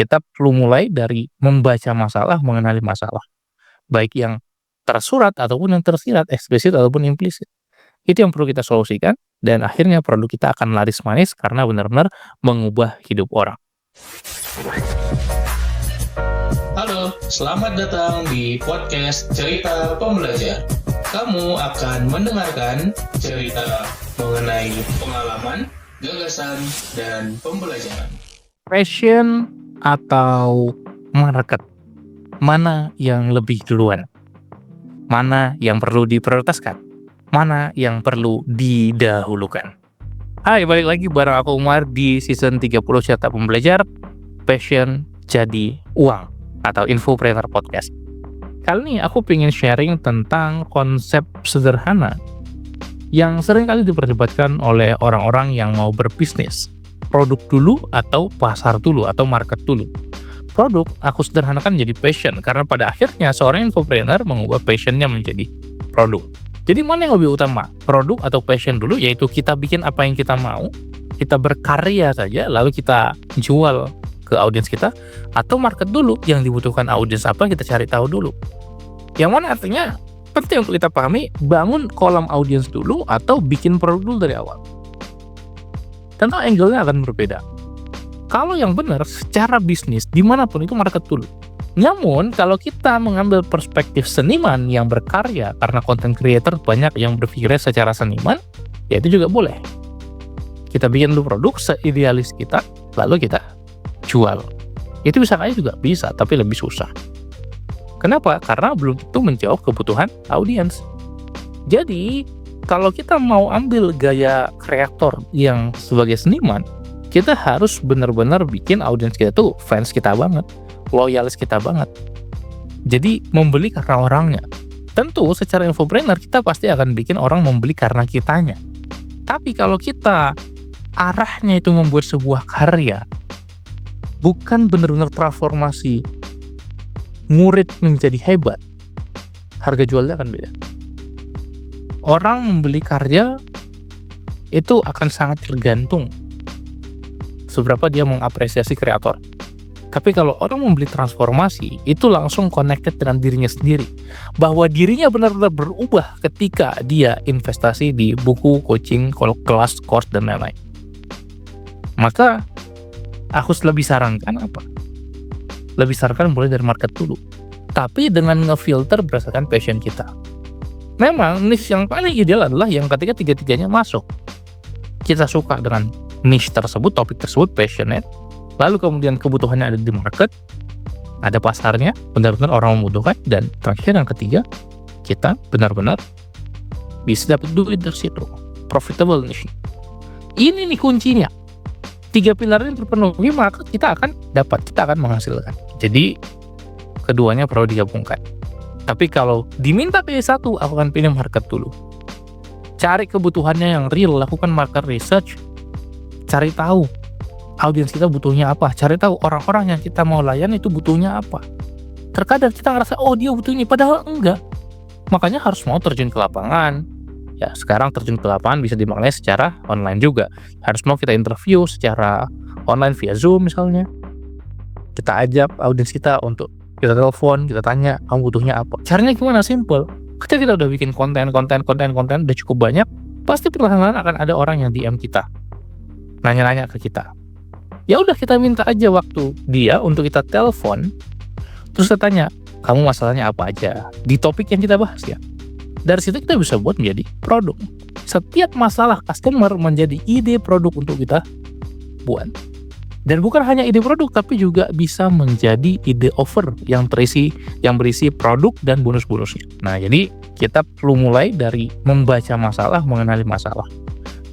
Kita perlu mulai dari membaca masalah, mengenali masalah, baik yang tersurat ataupun yang tersirat, eksplisit ataupun implisit. Itu yang perlu kita solusikan, dan akhirnya produk kita akan laris manis karena benar-benar mengubah hidup orang. Halo, selamat datang di podcast Cerita Pembelajar. Kamu akan mendengarkan cerita mengenai pengalaman, gagasan, dan pembelajaran. Passion atau market, mana yang lebih duluan? Mana yang perlu diprioritaskan? Mana yang perlu didahulukan? Hai, balik lagi bareng aku Umar di season 30 Cerita Pembelajar, Passion Jadi Uang atau Infopreneur Podcast. Kali ini aku pengen sharing tentang konsep sederhana yang sering kali diperdebatkan oleh orang-orang yang mau berbisnis. Produk dulu atau pasar dulu atau market dulu. Produk aku sederhanakan menjadi passion karena pada akhirnya seorang infopreneur mengubah passionnya menjadi produk. Jadi mana yang lebih utama? Produk atau passion dulu, yaitu kita bikin apa yang kita mau, kita berkarya saja lalu kita jual ke audiens kita, atau market dulu yang dibutuhkan audiens apa kita cari tahu dulu. Yang mana artinya penting untuk kita pahami, bangun kolam audiens dulu atau bikin produk dulu dari awal. Tentu angle-nya akan berbeda. Kalau yang benar secara bisnis dimanapun itu market dulu. Namun kalau kita mengambil perspektif seniman yang berkarya, karena content creator banyak yang berpikirnya secara seniman, ya itu juga boleh. Kita bikin dulu produk seidealis kita, lalu kita jual. Itu bisa kaya juga bisa, tapi lebih susah. Kenapa? Karena belum tentu menjawab kebutuhan audiens. Jadi kalau kita mau ambil gaya kreator yang sebagai seniman, kita harus benar-benar bikin audiens kita tuh fans kita banget, loyalis kita banget. Jadi membeli karena orangnya. Tentu secara infopreneur kita pasti akan bikin orang membeli karena kitanya. Tapi kalau kita arahnya itu membuat sebuah karya, bukan benar-benar transformasi murid menjadi hebat, harga jualnya akan beda. Orang membeli karya itu akan sangat tergantung seberapa dia mengapresiasi kreator. Tapi kalau orang membeli transformasi, itu langsung connected dengan dirinya sendiri. Bahwa dirinya benar-benar berubah ketika dia investasi di buku, coaching, kelas, course, dan lain-lain. Maka, aku lebih sarankan apa? Lebih sarankan mulai dari market dulu. Tapi dengan ngefilter berdasarkan passion kita. Memang niche yang paling ideal adalah yang ketika tiga-tiganya masuk. Kita suka dengan niche tersebut, topik tersebut, passionate, lalu kemudian kebutuhannya ada di market, ada pasarnya, benar-benar orang membutuhkan, dan terakhir yang ketiga, kita benar-benar bisa dapat duit dari situ, profitable niche. Ini nih kuncinya. 3 pilar ini terpenuhi, maka kita akan menghasilkan. Jadi keduanya perlu digabungkan. Tapi kalau diminta pilih satu, aku akan pilih market dulu. Cari kebutuhannya yang real, lakukan market research, cari tahu audiens kita butuhnya apa, cari tahu orang-orang yang kita mau layani itu butuhnya apa. Terkadang kita ngerasa, oh dia butuh ini, padahal enggak. Makanya harus mau terjun ke lapangan. Ya sekarang terjun ke lapangan bisa dimaknai secara online juga. Harus mau kita interview secara online via Zoom misalnya. Kita ajak audiens kita untuk kita telepon, kita tanya, kamu butuhnya apa? Caranya gimana? Simple. Ketika kita udah bikin konten udah cukup banyak, pasti perlahan-lahan akan ada orang yang DM kita, nanya-nanya ke kita. Ya udah, kita minta aja waktu dia untuk kita telepon, terus kita tanya, kamu masalahnya apa aja di topik yang kita bahas ya. Dari situ kita bisa buat menjadi produk. Setiap masalah customer menjadi ide produk untuk kita buat. Dan bukan hanya ide produk, tapi juga bisa menjadi ide offer yang berisi produk dan bonus-bonusnya. Nah, jadi kita perlu mulai dari membaca masalah, mengenali masalah,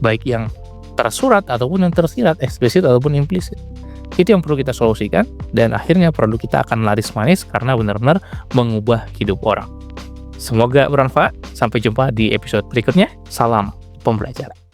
baik yang tersurat ataupun yang tersirat, eksplisit ataupun implisit. Itu yang perlu kita solusikan, dan akhirnya produk kita akan laris manis karena benar-benar mengubah hidup orang. Semoga bermanfaat. Sampai jumpa di episode berikutnya. Salam pembelajaran.